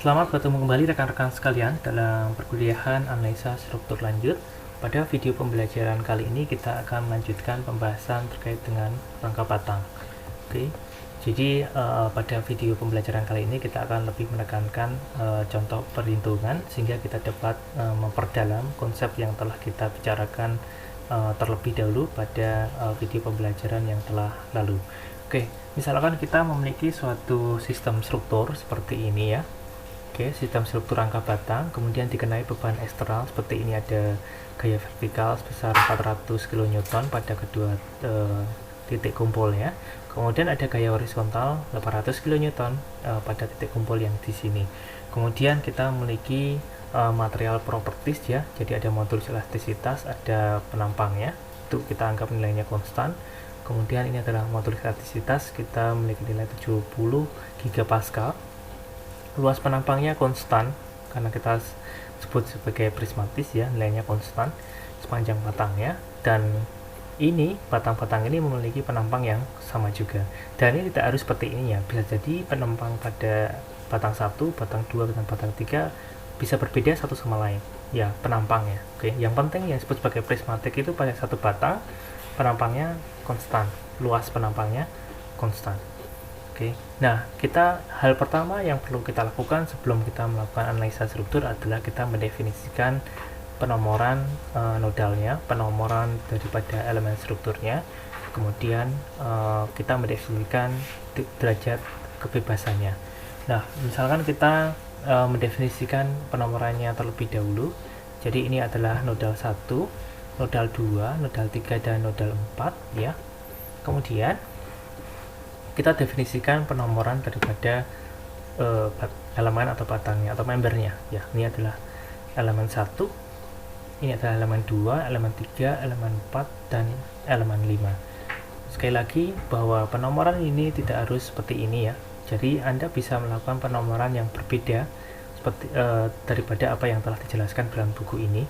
Selamat bertemu kembali rekan-rekan sekalian dalam perkuliahan analisa struktur lanjut. Pada video pembelajaran kali ini kita akan melanjutkan pembahasan terkait dengan rangka batang. Oke, jadi pada video pembelajaran kali ini kita akan lebih menekankan contoh perhitungan sehingga kita dapat memperdalam konsep yang telah kita bicarakan terlebih dahulu pada video pembelajaran yang telah lalu. Oke, misalkan kita memiliki suatu sistem struktur seperti ini ya. Oke, sistem struktur rangka batang, kemudian dikenai beban eksternal seperti ini, ada gaya vertikal sebesar 400 kN pada kedua titik kumpulnya. Kemudian ada gaya horizontal 800 kN pada titik kumpul yang di sini. Kemudian kita memiliki material properties ya, jadi ada modulus elastisitas, ada penampangnya, itu kita anggap nilainya konstan. Kemudian ini adalah modulus elastisitas, kita memiliki nilai 70 GPa. Luas penampangnya konstan karena kita sebut sebagai prismatis ya, nilainya konstan sepanjang batangnya, dan ini batang-batang ini memiliki penampang yang sama juga, dan ini tidak harus seperti ini ya, bisa jadi penampang pada batang 1, batang 2, dan batang 3 bisa berbeda satu sama lain ya penampangnya. Oke, yang penting yang disebut sebagai prismatik itu pada satu batang penampangnya konstan, luas penampangnya konstan. Oke, nah hal pertama yang perlu kita lakukan sebelum kita melakukan analisa struktur adalah kita mendefinisikan penomoran nodalnya, penomoran daripada elemen strukturnya, kemudian kita mendefinisikan derajat kebebasannya. Nah, misalkan kita mendefinisikan penomorannya terlebih dahulu, jadi ini adalah nodal 1, nodal 2, nodal 3, dan nodal 4 ya. Kemudian kita definisikan penomoran daripada elemen atau batangnya atau membernya ya. Ini adalah elemen 1, ini adalah elemen 2, elemen 3, elemen 4, dan elemen 5. Sekali lagi bahwa penomoran ini tidak harus seperti ini ya, jadi Anda bisa melakukan penomoran yang berbeda seperti daripada apa yang telah dijelaskan dalam buku ini,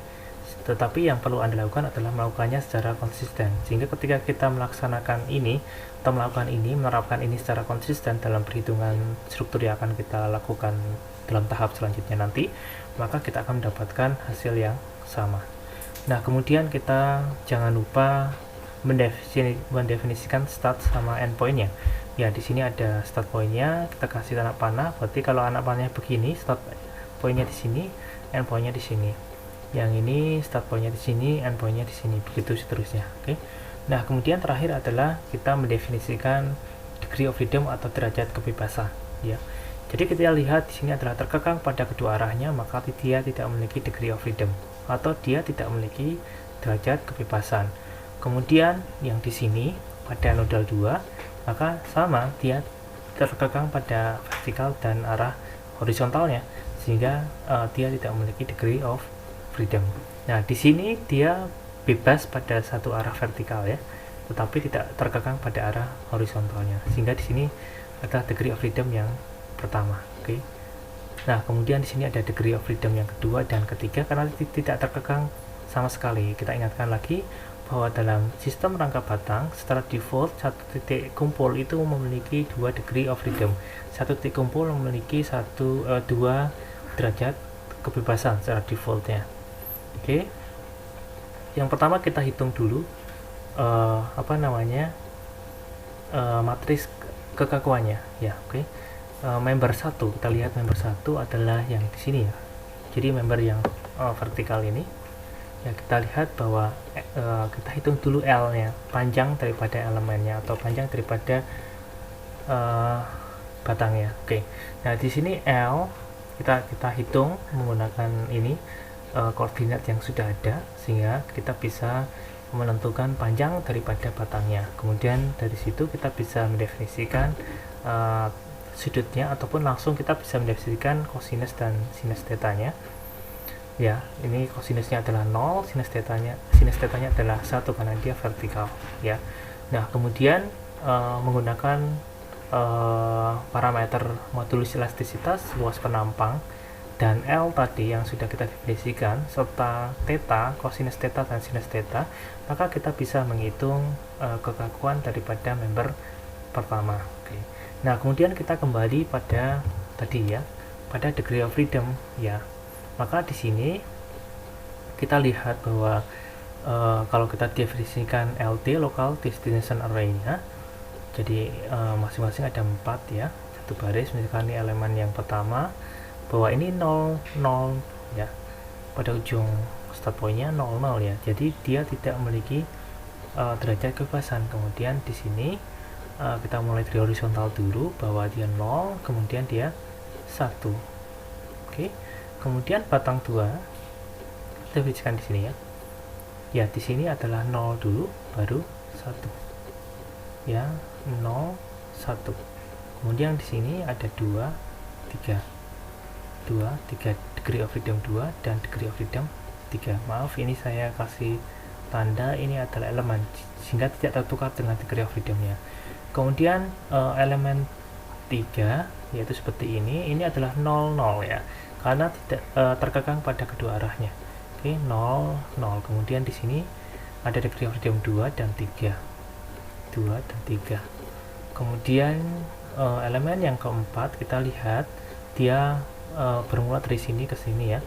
tetapi yang perlu Anda lakukan adalah melakukannya secara konsisten, sehingga ketika kita melaksanakan ini atau melakukan ini, menerapkan ini secara konsisten dalam perhitungan struktur yang akan kita lakukan dalam tahap selanjutnya nanti, maka kita akan mendapatkan hasil yang sama. Nah, kemudian kita jangan lupa mendefinisikan start sama end point-nya. Ya, di sini ada start point-nya, kita kasih tanda panah, berarti kalau anak panahnya begini, start point-nya di sini, end point-nya di sini. Yang ini start point-nya di sini, end point-nya di sini, begitu seterusnya. Oke. Nah, kemudian terakhir adalah kita mendefinisikan degree of freedom atau derajat kebebasan ya. Jadi kita lihat di sini adalah terkekang pada kedua arahnya, maka dia tidak memiliki degree of freedom atau dia tidak memiliki derajat kebebasan. Kemudian yang di sini pada nodal 2, maka sama, dia terkekang pada vertikal dan arah horizontalnya, sehingga dia tidak memiliki degree of freedom. Nah, di sini dia bebas pada satu arah vertikal ya, tetapi tidak terkekang pada arah horizontalnya, sehingga di sini adalah degree of freedom yang pertama. Oke. Nah, kemudian di sini ada degree of freedom yang kedua dan ketiga karena tidak terkekang sama sekali. Kita ingatkan lagi bahwa dalam sistem rangka batang secara default satu titik kumpul itu memiliki 2 degree of freedom. Satu titik kumpul memiliki 2 derajat kebebasan secara defaultnya. Oke. Yang pertama kita hitung dulu matriks kekakuannya ya. Oke. Member 1, kita lihat member 1 adalah yang di sini ya. Jadi member yang vertikal ini ya, kita lihat bahwa kita hitung dulu L-nya, panjang daripada elemennya atau panjang daripada batangnya. Oke. Nah, di sini L kita hitung menggunakan ini koordinat yang sudah ada, sehingga kita bisa menentukan panjang daripada batangnya. Kemudian dari situ kita bisa mendefinisikan sudutnya, ataupun langsung kita bisa mendefinisikan kosinus dan sinus tetanya ya. Ini kosinusnya adalah 0, sinus tetanya adalah 1 karena dia vertikal ya. Nah, kemudian menggunakan parameter modulus elastisitas, luas penampang, dan L tadi yang sudah kita definisikan, serta theta, cosinus theta, dan sinus theta, maka kita bisa menghitung kekakuan daripada member pertama. Oke. Nah, kemudian kita kembali pada tadi ya, pada degree of freedom ya. Maka di sini kita lihat bahwa kalau kita definisikan LD local destination array-nya, jadi masing-masing ada 4 ya, satu baris. Misalkan ini elemen yang pertama, bahwa ini 0 0 ya, pada ujung start point-nya 0 0 ya, jadi dia tidak memiliki derajat kebebasan. Kemudian di sini kita mulai dari horizontal dulu, bahwa dia 0, kemudian dia 1. Oke. Kemudian batang 2 kita definisikan di sini ya. Ya, di sini adalah 0 dulu, baru 1. Ya, 0 1. Kemudian di sini ada 2 3. 2 3 degree of freedom 2 dan degree of freedom 3. Maaf, ini saya kasih tanda ini adalah elemen sehingga tidak tertukar dengan degree of freedom-nya. Kemudian elemen 3 yaitu seperti ini adalah 0 0 ya, karena tidak terkekang pada kedua arahnya. Oke, 0 0. Kemudian di sini ada degree of freedom 2 dan 3. 2 dan 3. Kemudian elemen yang keempat kita lihat dia bermula dari sini ke sini ya.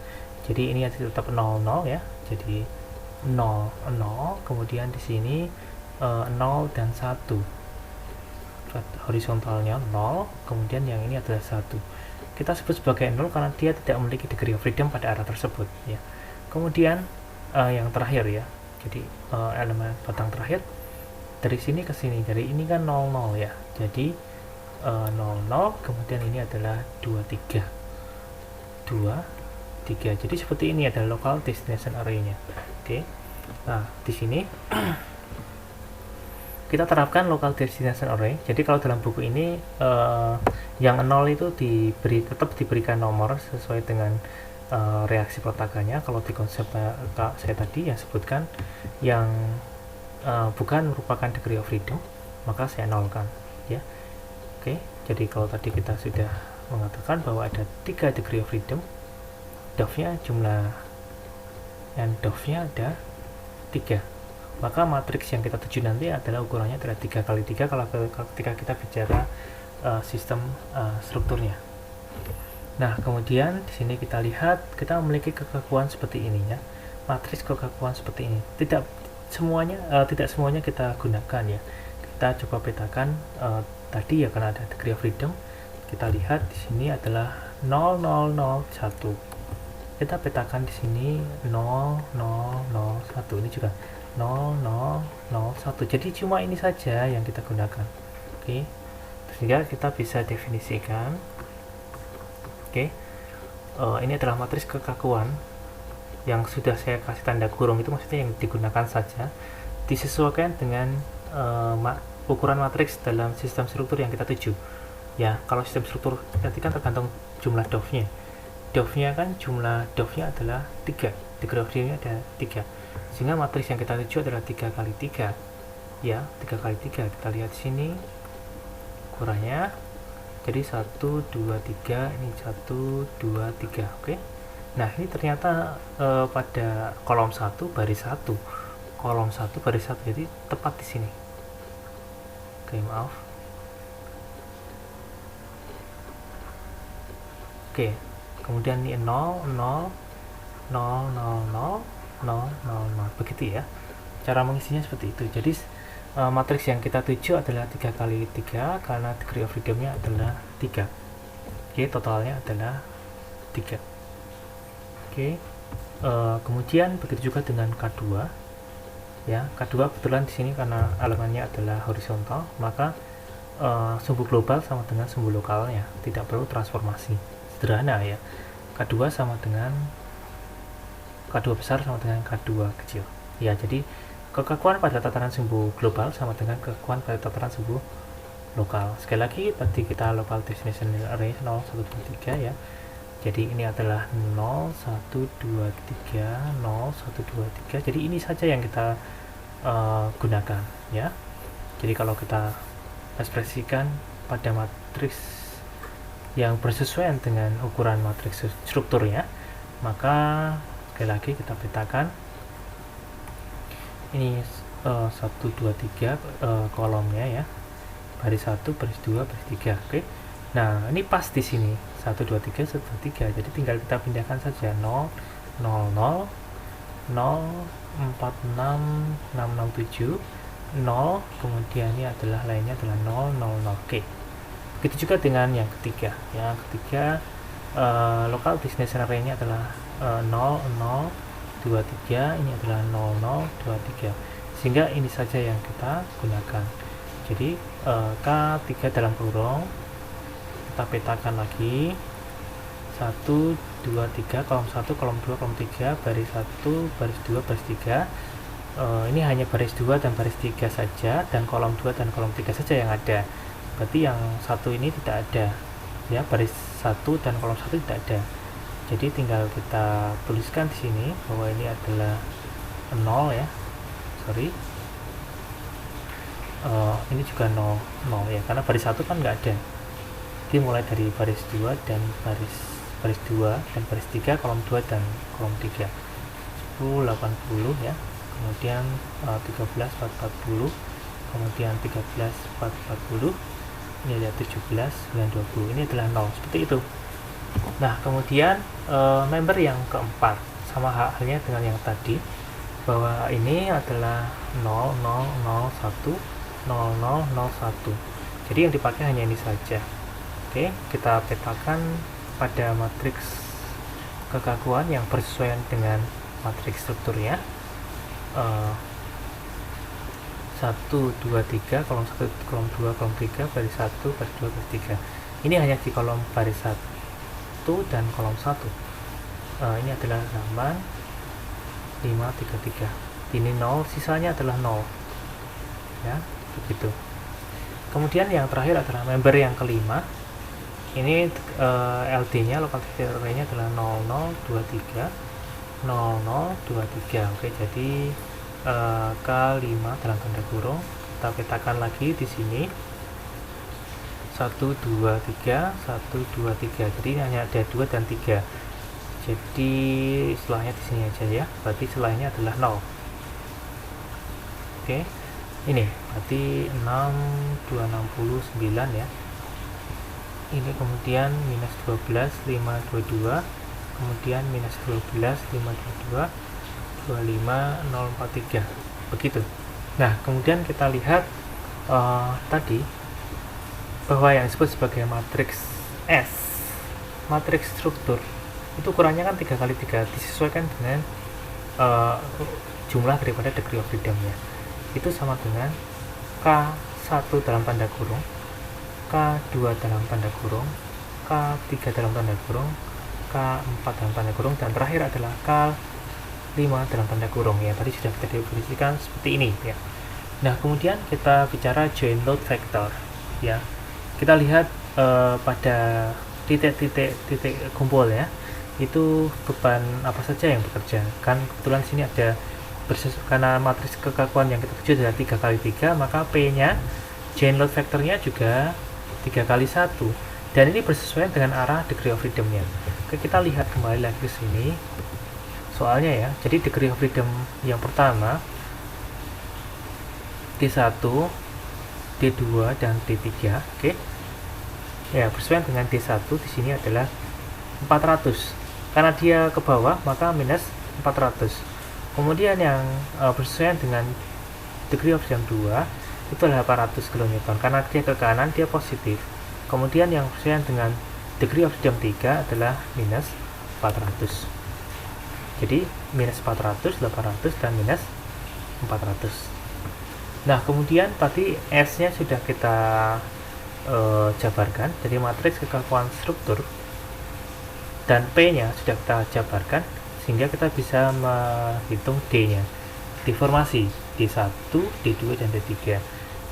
Jadi ini tetap 0 0 ya. Jadi 0 0, kemudian di sini 0 dan 1. Horizontalnya 0, kemudian yang ini adalah 1. Kita sebut sebagai 0 karena dia tidak memiliki degree of freedom pada arah tersebut ya. Kemudian yang terakhir ya. Jadi elemen batang terakhir dari sini ke sini. Jadi ini kan 0 0 ya. Jadi 0 0, kemudian ini adalah 2 3. 2 3. Jadi seperti ini adalah local destination array-nya. Oke. Nah, di sini kita terapkan local destination array. Jadi kalau dalam buku ini yang 0 itu tetap diberikan nomor sesuai dengan reaksi peletakannya. Kalau di konsep saya tadi yang sebutkan yang bukan merupakan degree of freedom, maka saya nolkan ya. Oke. Jadi kalau tadi kita sudah mengatakan bahwa ada 3 degree of freedom, dov-nya jumlah and dov-nya ada 3, maka matriks yang kita tuju nanti adalah ukurannya adalah 3 kali 3 kalau ketika kita bicara sistem strukturnya. Nah, kemudian di sini kita lihat kita memiliki kekakuan seperti ini ya, matriks kekakuan seperti ini. Tidak semuanya kita gunakan ya. Kita coba petakan tadi ya, karena ada degree of freedom. Kita lihat di sini adalah 0 0 0 1. Kita petakan di sini 0 0 0 1. Ini juga 0 0 0 1. Jadi cuma ini saja yang kita gunakan. Oke. Sehingga kita bisa definisikan. Oke. Ini adalah matriks kekakuan yang sudah saya kasih tanda kurung, itu maksudnya yang digunakan saja, disesuaikan dengan ukuran matriks dalam sistem struktur yang kita tuju. Ya, kalau sistem struktur nanti kan tergantung jumlah dov-nya. Dov-nya kan jumlah dov-nya adalah 3, degree of freedom-nya ada 3. Sehingga matriks yang kita tuju adalah 3 kali 3. Ya, 3 kali 3. Kita lihat sini ukurannya. Jadi 1 2 3, ini 1 2 3. Oke. Nah, ini ternyata pada kolom 1 baris 1. Kolom 1 baris 1. Jadi tepat di sini. Oke, maaf. Oke, kemudian ini 0 0 0 0 0 0 0 0, begitu ya. Cara mengisinya seperti itu. Jadi matriks yang kita tuju adalah 3 kali 3 karena degree of freedom-nya adalah 3. Oke, totalnya adalah 3. Oke. Kemudian begitu juga dengan K2. Ya, K2 kebetulan di sini karena elemennya adalah horizontal, maka sumbu global sama dengan sumbu lokalnya, tidak perlu transformasi. Sederhana ya. K2 sama dengan K2 besar sama dengan K2 kecil. Ya, jadi kekakuan pada tataran sumbu global sama dengan kekakuan pada tataran sumbu lokal. Sekali lagi tadi kita local destination array 0 1 2 3 ya. Jadi ini adalah 0 1 2 3 0 1 2 3. Jadi ini saja yang kita gunakan ya. Jadi kalau kita ekspresikan pada matriks yang bersesuaian dengan ukuran matriks strukturnya, maka sekali lagi kita petakan ini 1 2 3 kolomnya ya, baris 1 baris 2 baris 3. Oke. Nah, ini pas di sini 1 2 3 1 2 3. Jadi tinggal kita pindahkan saja 0 0 0 0 4 6 6 6 7 0, kemudian ini adalah lainnya adalah 0 0 0. Oke, begitu juga dengan yang ketiga. Yang ketiga, local business array-nya adalah 0 0 2 3, ini adalah 0 0 2 3, sehingga ini saja yang kita gunakan. Jadi K3 dalam kurung kita petakan lagi 1 2 3, kolom 1 kolom 2 kolom 3, baris 1 baris 2 baris 3. Ini hanya baris 2 dan baris 3 saja, dan kolom 2 dan kolom 3 saja yang ada. Berarti yang satu ini tidak ada ya, baris 1 dan kolom 1 tidak ada. Jadi tinggal kita tuliskan di sini bahwa ini adalah 0 ya, sorry, ini juga 0 0 ya, karena baris 1 kan nggak ada. Jadi mulai dari baris 2 dan baris 2 dan baris 3, kolom 2 dan kolom 3, 10 80 ya, kemudian 13 4 40, kemudian 13 4 40, ini ada 17 9 20, ini adalah 0, seperti itu. Nah, kemudian member yang keempat sama halnya dengan yang tadi, bahwa ini adalah 0 0 0 1 0 0 0 1. Jadi yang dipakai hanya ini saja. Oke, kita petakan pada matriks kekakuan yang bersesuaian dengan matriks strukturnya. 1 2 3, kolom 1 kolom 2 kolom 3, baris 1 baris 2 baris 3. Ini hanya di kolom baris 1 dan kolom 1. Ini adalah halaman 533. Ini 0, sisanya adalah 0 ya, begitu. Kemudian yang terakhir adalah member yang kelima. Ini LD nya, local disk array nya adalah 0023 0023. Oke, jadi K5 dalam tanda kurung, kita petakan lagi di sini 1 2 3 1 2 3. Jadi ini hanya ada 2 dan 3. Jadi setelahnya di sini aja ya. Berarti setelahnya adalah 0. Oke. Ini berarti 6 269 ya. Ini kemudian minus 12 522, kemudian minus 12 522 25 043. Begitu. Nah, kemudian kita lihat tadi bahwa yang disebut sebagai matriks S, matriks struktur, itu ukurannya kan 3 kali 3, disesuaikan dengan jumlah daripada degree of freedom-nya. Itu sama dengan K1 dalam tanda kurung, K2 dalam tanda kurung, K3 dalam tanda kurung, K4 dalam tanda kurung, dan terakhir adalah K5 dalam tanda kurung ya. Tadi sudah kita definisikan seperti ini ya. Nah, kemudian kita bicara join load vector ya. Kita lihat pada titik-titik kumpul ya, itu beban apa saja yang bekerja. Kan kebetulan sini ada karena matriks kekakuan yang kita tuju adalah 3 kali 3, maka P-nya join load vectornya juga 3 kali 1, dan ini bersesuaian dengan arah degree of freedom-nya. Oke, kita lihat kembali lagi ke sini soalnya ya. Jadi degree of freedom yang pertama D1, D2 dan D3. Oke. Ya, bersesuaian dengan D1 di sini adalah 400. Karena dia ke bawah, maka minus 400. Kemudian yang bersesuaian dengan degree of freedom 2 itu adalah 800 kN. Karena dia ke kanan, dia positif. Kemudian yang bersesuaian dengan degree of freedom 3 adalah minus 400. Jadi minus 400, 800, dan minus 400. Nah, kemudian tadi S-nya sudah kita jabarkan, jadi matriks kekakuan struktur, dan P-nya sudah kita jabarkan, sehingga kita bisa menghitung D-nya, deformasi D1, D2, dan D3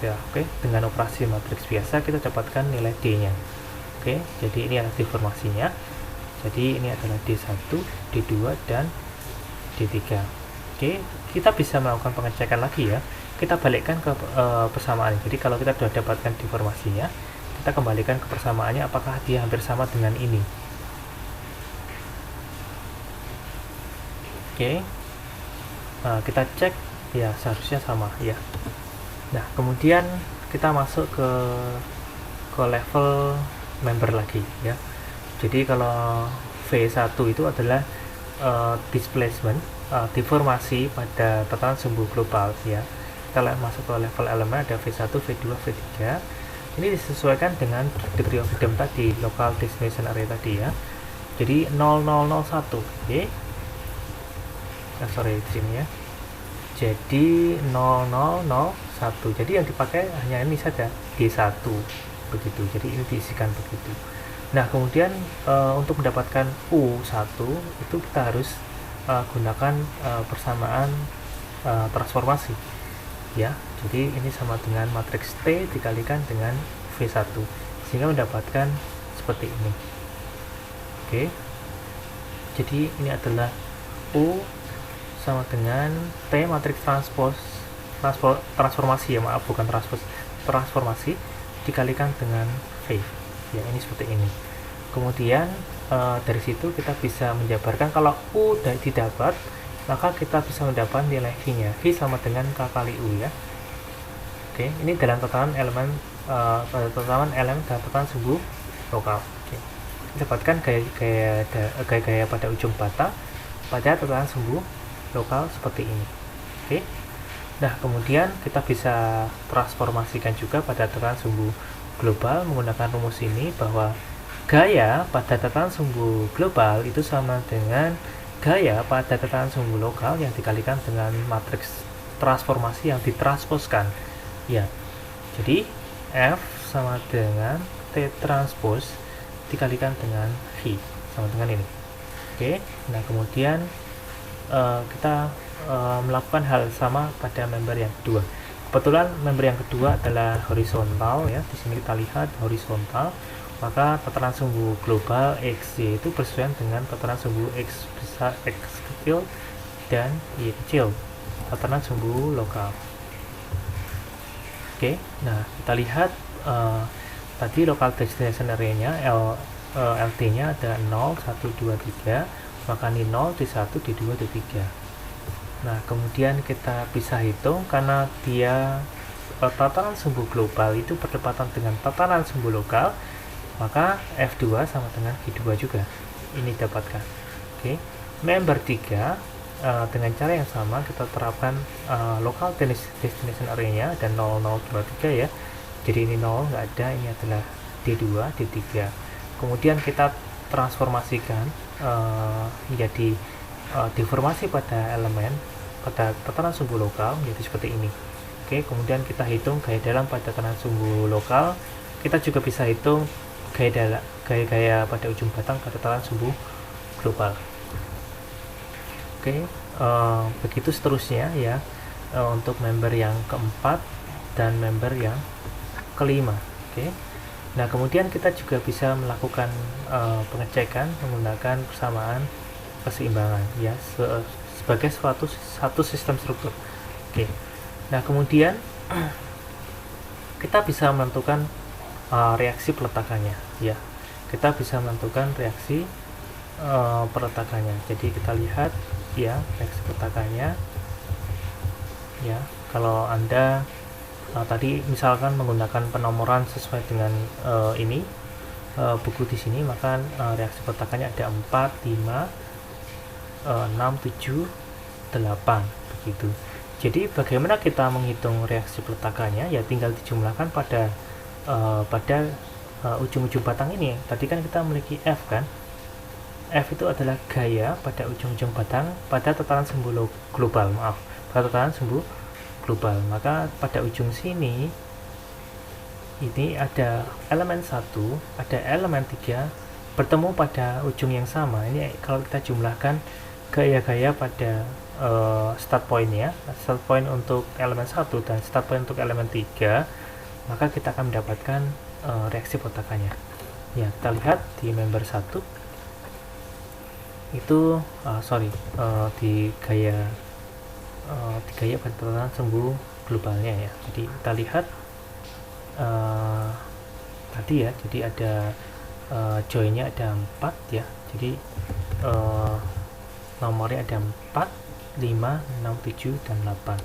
ya. Oke, dengan operasi matriks biasa kita dapatkan nilai D-nya. Oke, jadi ini adalah deformasinya. Jadi ini adalah D1, D2, dan D3. Oke, kita bisa melakukan pengecekan lagi ya. Kita balikkan ke persamaan. Jadi kalau kita sudah dapatkan deformasinya, kita kembalikan ke persamaannya, apakah dia hampir sama dengan ini. Oke, kita cek ya, seharusnya sama ya. Nah, kemudian kita masuk ke level member lagi ya. Jadi kalau V1 itu adalah displacement, deformasi pada tatanan sumbu global ya. Kita masuk ke level elemen, ada V1, V2, V3. Ini disesuaikan dengan degree of freedom tadi, local destination area tadi ya. Jadi 0001, oke. Sorry di sini ya. Jadi 0001. Jadi yang dipakai hanya ini saja, G1 begitu. Jadi ini diisikan begitu. Nah, kemudian untuk mendapatkan U1 itu kita harus gunakan persamaan transformasi ya. Jadi ini sama dengan matriks T dikalikan dengan V1 sehingga mendapatkan seperti ini. Oke. Jadi ini adalah U sama dengan T matriks transformasi ya, maaf, bukan transformasi dikalikan dengan V ya, ini seperti ini. Kemudian dari situ kita bisa menjabarkan kalau U didapat, maka kita bisa mendapat nilai V nya. V sama dengan K kali U ya. Oke, ini dalam tatanan elemen dan tatanan sumbu lokal. Oke. Dapatkan gaya pada ujung bata pada tatanan sumbu lokal seperti ini. Oke. Nah, kemudian kita bisa transformasikan juga pada tatanan sumbu global menggunakan rumus ini, bahwa gaya pada tatanan sumbu global itu sama dengan gaya pada tatanan sumbu lokal yang dikalikan dengan matriks transformasi yang ditransposkan ya. Jadi F sama dengan T transpose dikalikan dengan V sama dengan ini. Oke. Nah, kemudian kita melakukan hal sama pada member yang kedua. Kebetulan member yang kedua adalah horizontal ya. Di sini kita lihat horizontal, maka tatanan sumbu global XY itu bersesuaian dengan tatanan sumbu X besar, X kecil dan Y kecil, tatanan sumbu lokal. Oke, nah kita lihat tadi local destination area-nya LT-nya ada 0, 1, 2, 3, maka ini 0, D1, D2, D3. Nah, kemudian kita bisa hitung karena dia tatanan sumbu global itu berdekatan dengan tatanan sumbu lokal, maka F2 sama dengan G2 juga. Ini dapatkan. Oke. Member 3 dengan cara yang sama kita terapkan local destination area-nya dan 0, 0, 2, 3 ya. Jadi ini 0 nggak ada, ini adalah D2, D3. Kemudian kita transformasikan menjadi deformasi pada elemen pada tatanan sumbu lokal menjadi seperti ini. Oke, kemudian kita hitung gaya dalam pada tatanan sumbu lokal. Kita juga bisa hitung gaya pada ujung batang pada tatanan sumbu global. Oke, begitu seterusnya ya untuk member yang keempat dan member yang kelima. Oke. Nah, kemudian kita juga bisa melakukan pengecekan menggunakan persamaan keseimbangan ya, sebagai satu sistem struktur. Oke. Nah, kemudian kita bisa menentukan reaksi peletakannya ya. Kita bisa menentukan reaksi peletakannya. Jadi kita lihat ya reaksi peletakannya ya. Kalau Anda tadi misalkan menggunakan penomoran sesuai dengan ini buku di sini, maka reaksi peletakannya ada 4, 5, 6, 7, 8 begitu. Jadi bagaimana kita menghitung reaksi peletakannya ya, tinggal dijumlahkan pada ujung-ujung batang ini. Tadi kan kita memiliki F kan. F itu adalah gaya pada ujung-ujung batang pada tatanan sumbu global, pada tatanan sumbu global. Maka pada ujung sini ini ada elemen 1, ada elemen 3 bertemu pada ujung yang sama. Ini kalau kita jumlahkan gaya-gaya pada start point ya, start point untuk elemen 1 dan start point untuk elemen 3, maka kita akan mendapatkan reaksi peletakannya ya. Kita lihat di member 1 itu di gaya pada tatanan sumbu globalnya ya. Jadi kita lihat tadi ya, jadi ada joinnya ada 4 ya. Jadi nomornya ada 4, 5, 6, 7, dan 8.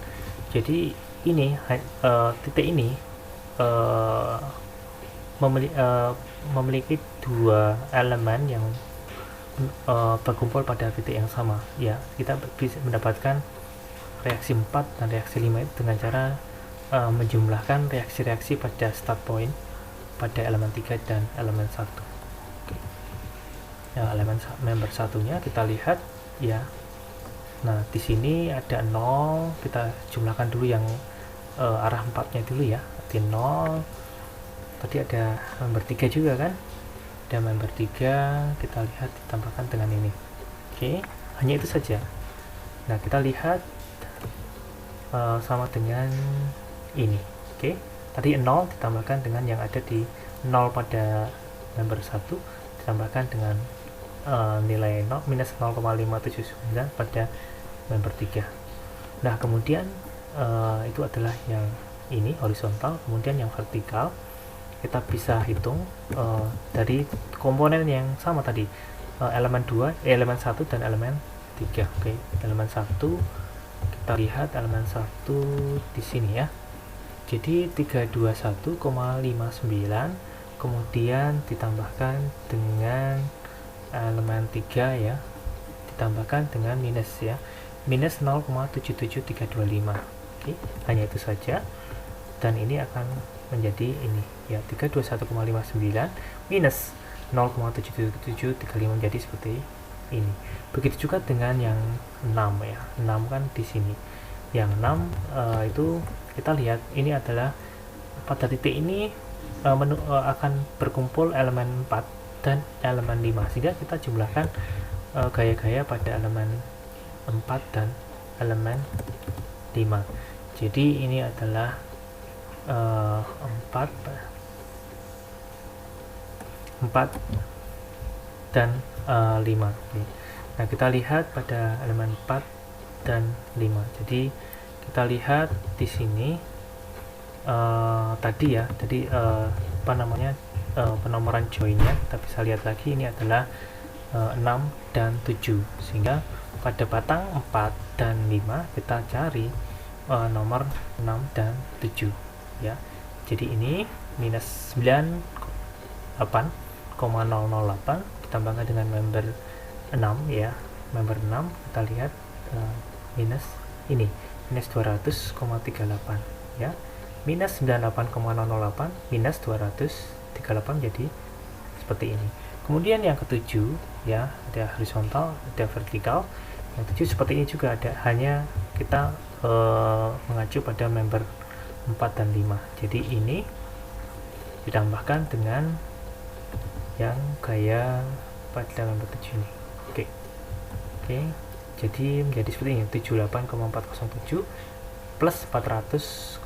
Jadi ini titik ini memiliki dua elemen yang berkumpul pada titik yang sama, ya kita bisa mendapatkan reaksi 4 dan reaksi 5 itu dengan cara menjumlahkan reaksi-reaksi pada start point pada elemen 3 dan elemen 1. Nah, elemen member satunya kita lihat ya. Nah, di sini ada 0, kita jumlahkan dulu yang arah 4-nya dulu ya. Di 0. Tadi ada member 3 juga kan? Ada member 3, kita lihat ditambahkan dengan ini. Oke, hanya itu saja. Nah, kita lihat sama dengan ini. Oke, tadi 0 ditambahkan dengan yang ada di 0 pada member 1 ditambahkan dengan nilai 0 minus 0,579 pada member 3. Nah, kemudian itu adalah yang ini horizontal. Kemudian yang vertikal kita bisa hitung dari komponen yang sama tadi, elemen 2, elemen 1 dan elemen 3. Oke, elemen 1 kita lihat elemen 1 di sini ya. Jadi 321,59 kemudian ditambahkan dengan elemen 3 ya, ditambahkan dengan minus ya, minus 0,77325. Oke, hanya itu saja. Dan ini akan menjadi ini ya, 321,59 minus 0,77735 menjadi seperti ini. Begitu juga dengan yang 6 ya. 6 kan di sini. Yang 6 itu kita lihat ini adalah pada titik ini akan berkumpul elemen 4 dan elemen 5, sehingga kita jumlahkan gaya-gaya pada elemen 4 dan elemen 5. Jadi ini adalah 4 dan 5. Nah, kita lihat pada elemen 4 dan 5. Jadi kita lihat di sini tadi apa namanya, penomoran joinnya kita bisa lihat lagi, ini adalah 6 dan 7, sehingga pada batang 4 dan 5 kita cari nomor 6 dan 7 ya. Jadi ini minus 98,008 ditambahkan dengan member 6 ya, member 6 kita lihat minus ini minus 200,38 ya, minus 98,008 minus 238 jadi seperti ini. Kemudian yang ketujuh ya, ada horizontal, ada vertikal. Yang 7 seperti ini juga ada, hanya kita mengacu pada member 4 dan 5. Jadi ini ditambahkan dengan yang gaya pada member 7 ini. Oke. Jadi menjadi seperti ini, 78,407 plus 400,76,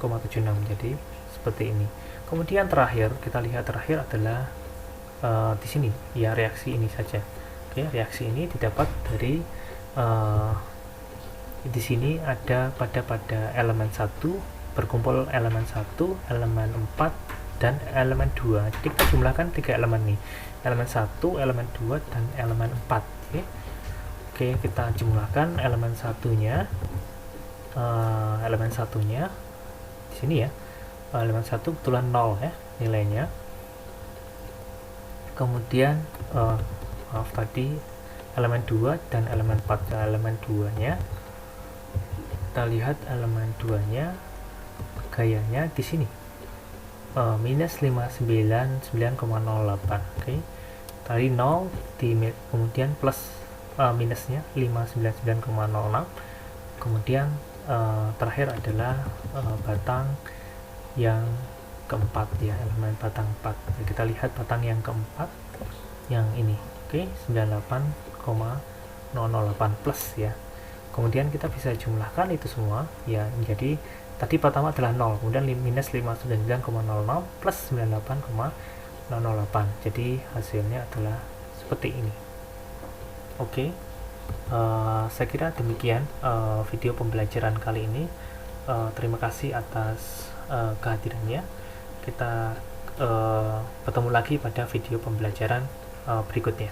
jadi seperti ini. Kemudian terakhir kita lihat, terakhir adalah di sini ya, reaksi ini saja. Oke, reaksi ini didapat dari di sini ada pada elemen 1 berkumpul elemen 1, elemen 4 dan elemen 2. Jadi kita jumlahkan 3 elemen nih, elemen 1, elemen 2 dan elemen 4. Oke, kita jumlahkan elemen satunya. Elemen satunya di sini ya, elemen 1 kebetulan 0 ya nilainya. Kemudian maaf tadi elemen 2 dan elemen 4. Elemen 2 nya kita lihat, elemen 2 nya gayanya di sini minus 599,08. Oke, tadi 0 kemudian plus minusnya 599,06. kemudian terakhir adalah batang yang keempat ya, elemen batang 4. Jadi kita lihat batang yang keempat yang ini. Oke, 98,008 plus ya. Kemudian kita bisa jumlahkan itu semua ya, menjadi tadi pertama adalah 0, kemudian minus 599,06 plus 98,008. Jadi hasilnya adalah seperti ini. Oke, saya kira demikian video pembelajaran kali ini. Terima kasih atas kehadirannya. Kita bertemu lagi pada video pembelajaran berikutnya.